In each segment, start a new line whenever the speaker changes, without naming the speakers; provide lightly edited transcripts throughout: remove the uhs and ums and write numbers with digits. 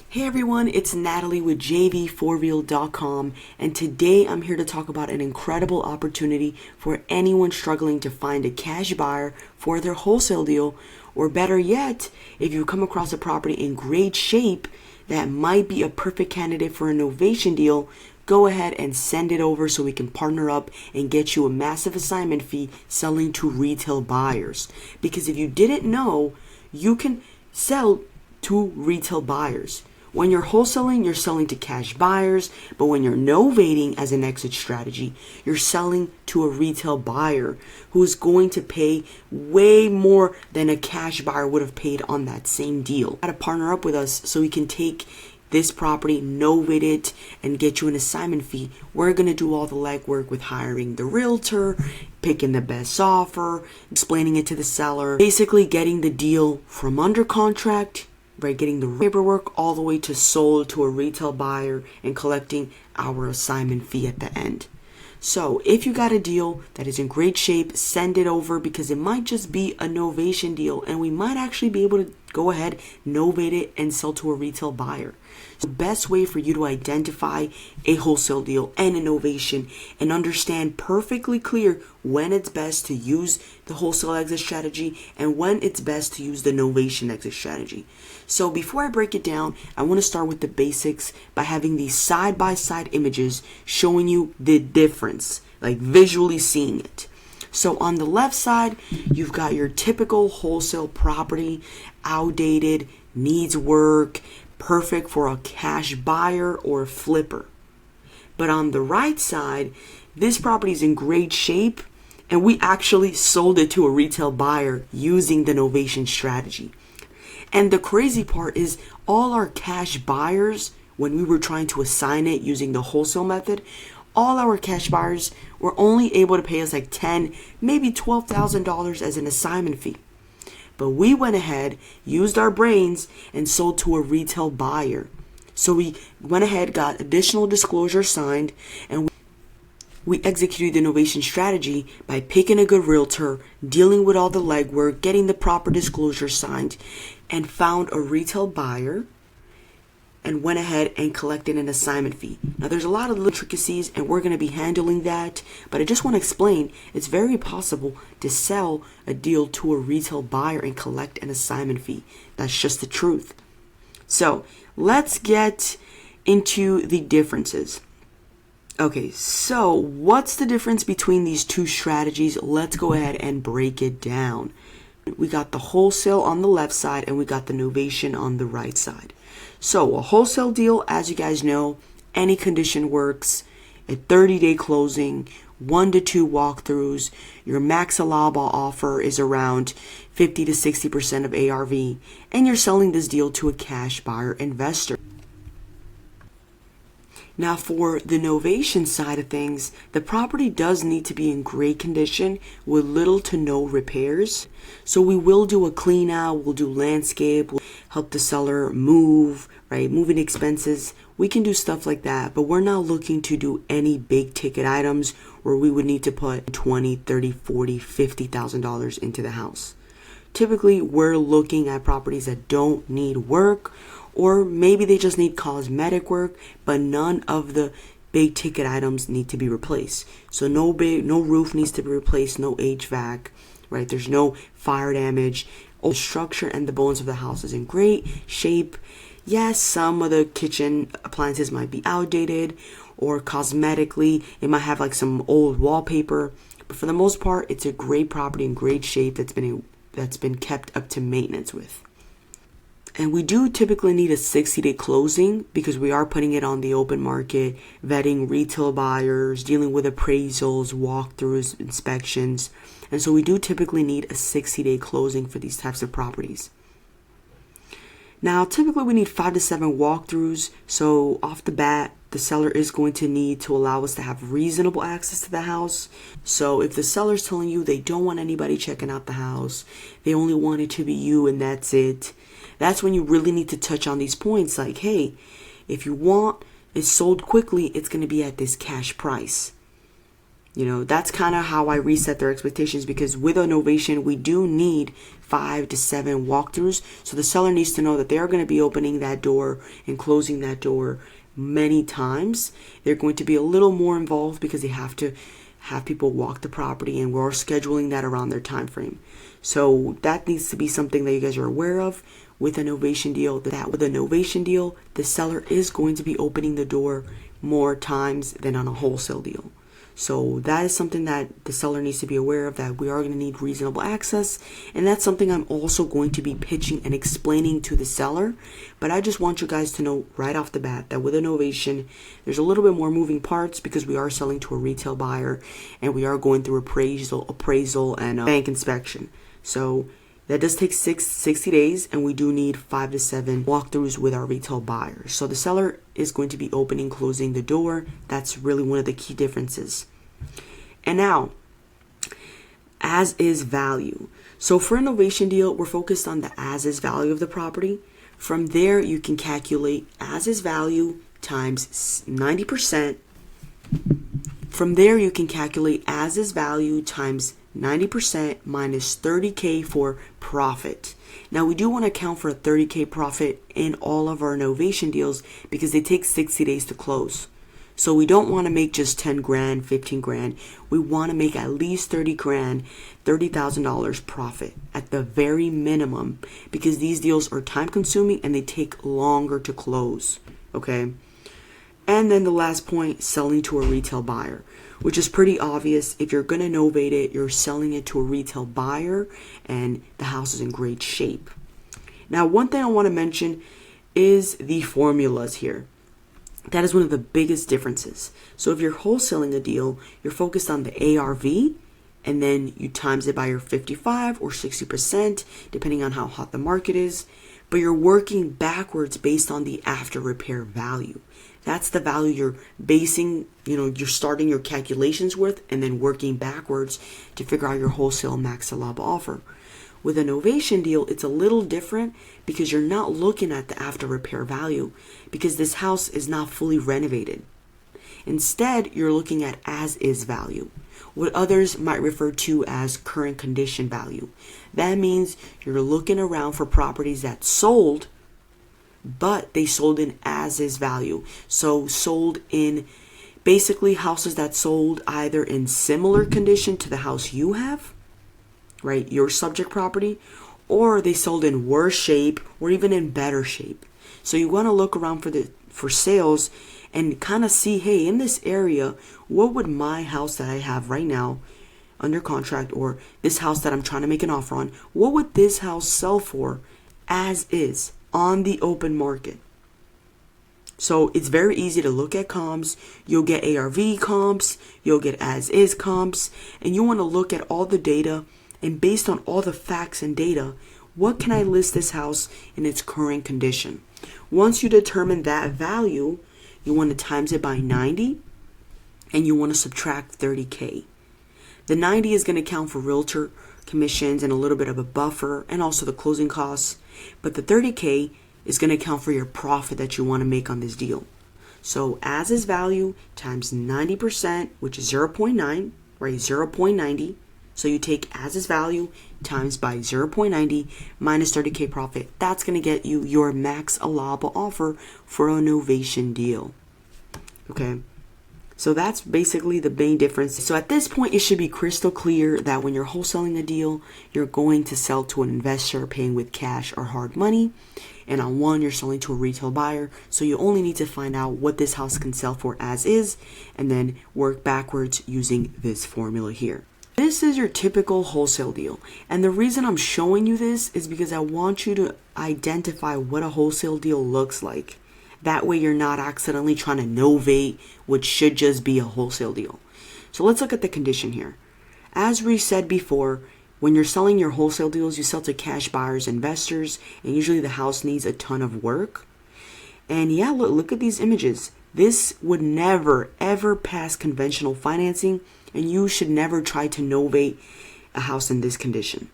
Hey everyone, it's Nataly with JV4Real.com, and today I'm here to talk about an incredible opportunity for anyone struggling to find a cash buyer for their wholesale deal, or better yet, if you come across a property in great shape that might be a perfect candidate for a novation deal, go ahead and send it over so we can partner up and get you a massive assignment fee selling to retail buyers. Because if you didn't know, you can sell to retail buyers. When you're wholesaling, you're selling to cash buyers, but when you're novating as an exit strategy, you're selling to a retail buyer who is going to pay way more than a cash buyer would have paid on that same deal. Got to partner up with us so we can take this property, novate it, and get you an assignment fee. We're going to do all the legwork with hiring the realtor, picking the best offer, explaining it to the seller, basically getting the deal from under contract, by getting the paperwork all the way to sold to a retail buyer and collecting our assignment fee at the end. So if you got a deal that is in great shape, send it over because it might just be a novation deal and we might actually be able to go ahead, novate it, and sell to a retail buyer. So the best way for you to identify a wholesale deal and a novation and understand perfectly clear when it's best to use the wholesale exit strategy and when it's best to use the novation exit strategy. So before I break it down, I want to start with the basics by having these side-by-side images showing you the difference, like visually seeing it. So on the left side, you've got your typical wholesale property, outdated, needs work, perfect for a cash buyer or a flipper. But on the right side, this property is in great shape and we actually sold it to a retail buyer using the novation strategy. And the crazy part is all our cash buyers, when we were trying to assign it using the wholesale method, all our cash buyers were only able to pay us like $10,000, maybe $12,000 as an assignment fee. But we went ahead, used our brains, and sold to a retail buyer. So we went ahead, got additional disclosure signed, and we executed the novation strategy by picking a good realtor, dealing with all the legwork, getting the proper disclosure signed, and found a retail buyer and went ahead and collected an assignment fee. Now there's a lot of little intricacies and we're going to be handling that, but I just want to explain it's very possible to sell a deal to a retail buyer and collect an assignment fee. That's just the truth. So let's get into the differences. Okay, so what's the difference between these two strategies? Let's go ahead and break it down. We got the wholesale on the left side and we got the novation on the right side. So a wholesale deal, as you guys know, any condition works, a 30-day closing, 1 to 2 walkthroughs, your max allowable offer is around 50 to 60% of ARV, and you're selling this deal to a cash buyer investor. Now for the novation side of things, the property does need to be in great condition with little to no repairs. So we will do a clean out, we'll do landscape, we'll help the seller move, right? Moving expenses. We can do stuff like that, but we're not looking to do any big ticket items where we would need to put $20,000, $30,000, $40,000, $50,000 into the house. Typically, we're looking at properties that don't need work, or maybe they just need cosmetic work, but none of the big ticket items need to be replaced. So no roof needs to be replaced, no HVAC, right? There's no fire damage. The structure and the bones of the house is in great shape. Yes, some of the kitchen appliances might be outdated, or cosmetically, it might have like some old wallpaper. But for the most part, it's a great property in great shape that's been kept up to maintenance with. And we do typically need a 60-day closing because we are putting it on the open market, vetting retail buyers, dealing with appraisals, walkthroughs, inspections. And so we do typically need a 60-day closing for these types of properties. Now, typically we need 5 to 7 walkthroughs. So off the bat, the seller is going to need to allow us to have reasonable access to the house. So if the seller's telling you they don't want anybody checking out the house, they only want it to be you and that's it, that's when you really need to touch on these points like, hey, if you want it sold quickly, it's going to be at this cash price. That's kind of how I reset their expectations, because with a novation, we do need 5 to 7 walkthroughs. So the seller needs to know that they are going to be opening that door and closing that door many times. They're going to be a little more involved because they have to have people walk the property, and we're scheduling that around their time frame. So that needs to be something that you guys are aware of with a novation deal. That with a novation deal, the seller is going to be opening the door more times than on a wholesale deal. So that is something that the seller needs to be aware of, that we are going to need reasonable access. And that's something I'm also going to be pitching and explaining to the seller. But I just want you guys to know right off the bat that with a novation, there's a little bit more moving parts because we are selling to a retail buyer and we are going through appraisal and bank inspection. So that does take 60 days, and we do need 5 to 7 walkthroughs with our retail buyers. So the seller is going to be opening, closing the door. That's really one of the key differences. And now, as is value. So for a novation deal, we're focused on the as is value of the property. From there, you can calculate as is value times 90%. From there, you can calculate as is value times 90% minus 30K for profit. Now, we do want to account for a 30K profit in all of our novation deals because they take 60 days to close. So we don't want to make just 10 grand, 15 grand. We want to make at least 30 grand, $30,000 profit at the very minimum, because these deals are time consuming and they take longer to close. Okay. And then the last point, selling to a retail buyer, which is pretty obvious. If you're going to novate it, you're selling it to a retail buyer and the house is in great shape. Now, one thing I want to mention is the formulas here. That is one of the biggest differences. So if you're wholesaling a deal, you're focused on the ARV, and then you times it by your 55 or 60%, depending on how hot the market is. But you're working backwards based on the after repair value. That's the value you're basing, you're starting your calculations with, and then working backwards to figure out your wholesale max allowable offer. With a novation deal, it's a little different because you're not looking at the after repair value, because this house is not fully renovated. Instead, you're looking at as is value, what others might refer to as current condition value. That means you're looking around for properties that sold, but they sold in as is value. So sold in basically houses that sold either in similar condition to the house you have, right, your subject property, or they sold in worse shape or even in better shape. So you want to look around for sales and kind of see, hey, in this area, what would my house that I have right now under contract, or this house that I'm trying to make an offer on, what would this house sell for as is on the open market? So it's very easy to look at comps. You'll get ARV comps, you'll get as is comps, and you want to look at all the data, and based on all the facts and data, what can I list this house in its current condition? Once you determine that value, you want to times it by 90, and you want to subtract 30K. The 90 is going to count for realtor commissions and a little bit of a buffer, and also the closing costs. But the 30K is going to account for your profit that you want to make on this deal. So as is value times 90%, which is 0.9, right? 0.90. So you take as is value times by 0.90 minus 30K profit. That's going to get you your max allowable offer for a novation deal. Okay. So that's basically the main difference. So at this point, it should be crystal clear that when you're wholesaling a deal, you're going to sell to an investor paying with cash or hard money. And on one, you're selling to a retail buyer. So you only need to find out what this house can sell for as is, and then work backwards using this formula here. This is your typical wholesale deal. And the reason I'm showing you this is because I want you to identify what a wholesale deal looks like. That way you're not accidentally trying to novate what should just be a wholesale deal. So let's look at the condition here. As we said before, when you're selling your wholesale deals, you sell to cash buyers, investors, and usually the house needs a ton of work. And yeah, look at these images. This would never, ever pass conventional financing, and you should never try to novate a house in this condition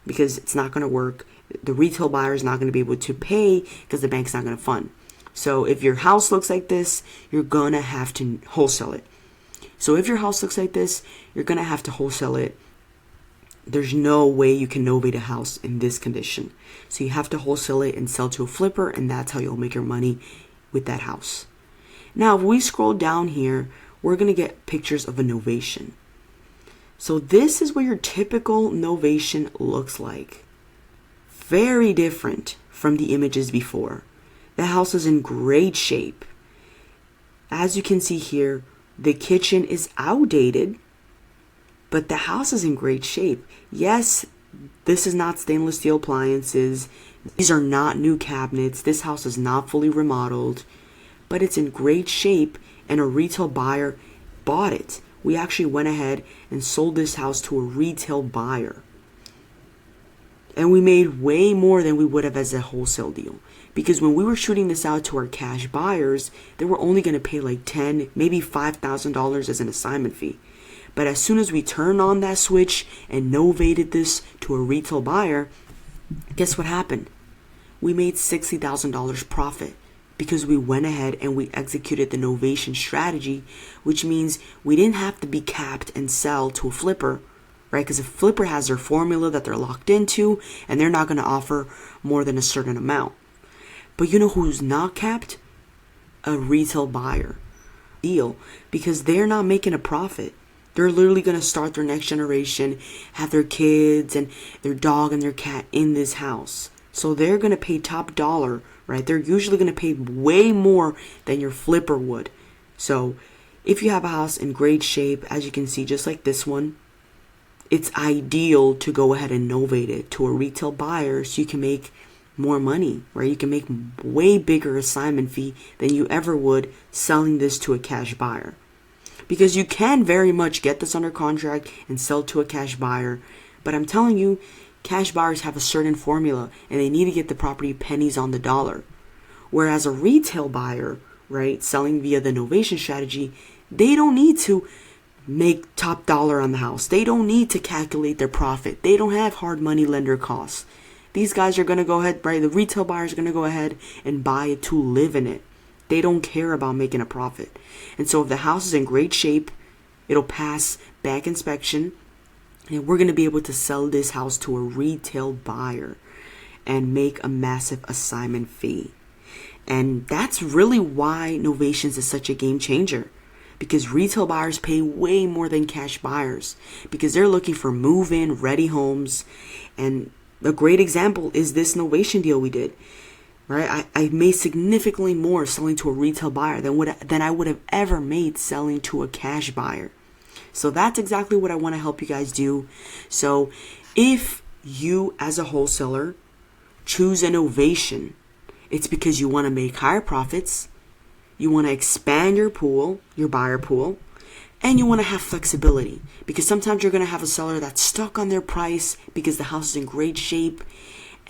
because it's not going to work. The retail buyer is not going to be able to pay because the bank's not going to fund. So if your house looks like this, you're going to have to wholesale it. So if your house looks like this, you're going to have to wholesale it. There's no way you can novate a house in this condition. So you have to wholesale it and sell to a flipper, and that's how you'll make your money with that house. Now, if we scroll down here, we're going to get pictures of a novation. So this is what your typical novation looks like. Very different from the images before. The house is in great shape. As you can see here, the kitchen is outdated, but the house is in great shape. Yes, this is not stainless steel appliances. These are not new cabinets. This house is not fully remodeled, but it's in great shape, and a retail buyer bought it. We actually went ahead and sold this house to a retail buyer. And we made way more than we would have as a wholesale deal. Because when we were shooting this out to our cash buyers, they were only going to pay like $10,000, maybe $5,000 as an assignment fee. But as soon as we turned on that switch and novated this to a retail buyer, guess what happened? We made $60,000 profit because we went ahead and we executed the novation strategy, which means we didn't have to be capped and sell to a flipper, right? Because a flipper has their formula that they're locked into, and they're not going to offer more than a certain amount. But you know who's not capped? A retail buyer deal, because they're not making a profit. They're literally going to start their next generation, have their kids and their dog and their cat in this house. So they're going to pay top dollar, right? They're usually going to pay way more than your flipper would. So if you have a house in great shape, as you can see, just like this one, it's ideal to go ahead and novate it to a retail buyer so you can make more money, right? You can make way bigger assignment fee than you ever would selling this to a cash buyer. Because you can very much get this under contract and sell to a cash buyer. But I'm telling you, cash buyers have a certain formula and they need to get the property pennies on the dollar. Whereas a retail buyer, right, selling via the novation strategy, they don't need to make top dollar on the house. They don't need to calculate their profit. They don't have hard money lender costs. These guys are going to go ahead, right, the retail buyers are going to go ahead and buy it to live in it. They don't care about making a profit. And so if the house is in great shape, it'll pass back inspection, and we're going to be able to sell this house to a retail buyer and make a massive assignment fee. And that's really why Novations is such a game changer. Because retail buyers pay way more than cash buyers. Because they're looking for move-in, ready homes. And a great example is this novation deal we did. Right? I made significantly more selling to a retail buyer than I would have ever made selling to a cash buyer. So that's exactly what I want to help you guys do. So if you as a wholesaler choose a novation, it's because you want to make higher profits, you want to expand your pool, your buyer pool, and you want to have flexibility. Because sometimes you're going to have a seller that's stuck on their price because the house is in great shape.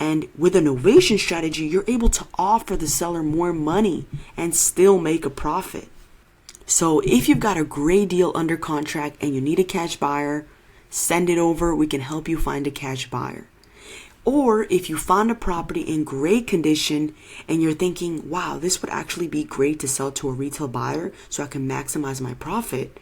And with a novation strategy, you're able to offer the seller more money and still make a profit. So if you've got a great deal under contract and you need a cash buyer, send it over. We can help you find a cash buyer. Or if you found a property in great condition and you're thinking, wow, this would actually be great to sell to a retail buyer so I can maximize my profit,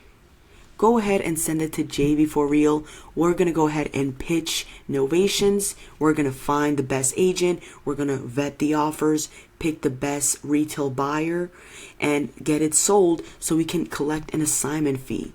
go ahead and send it to JV4Real. We're going to go ahead and pitch novations. We're going to find the best agent. We're going to vet the offers, pick the best retail buyer, and get it sold so we can collect an assignment fee.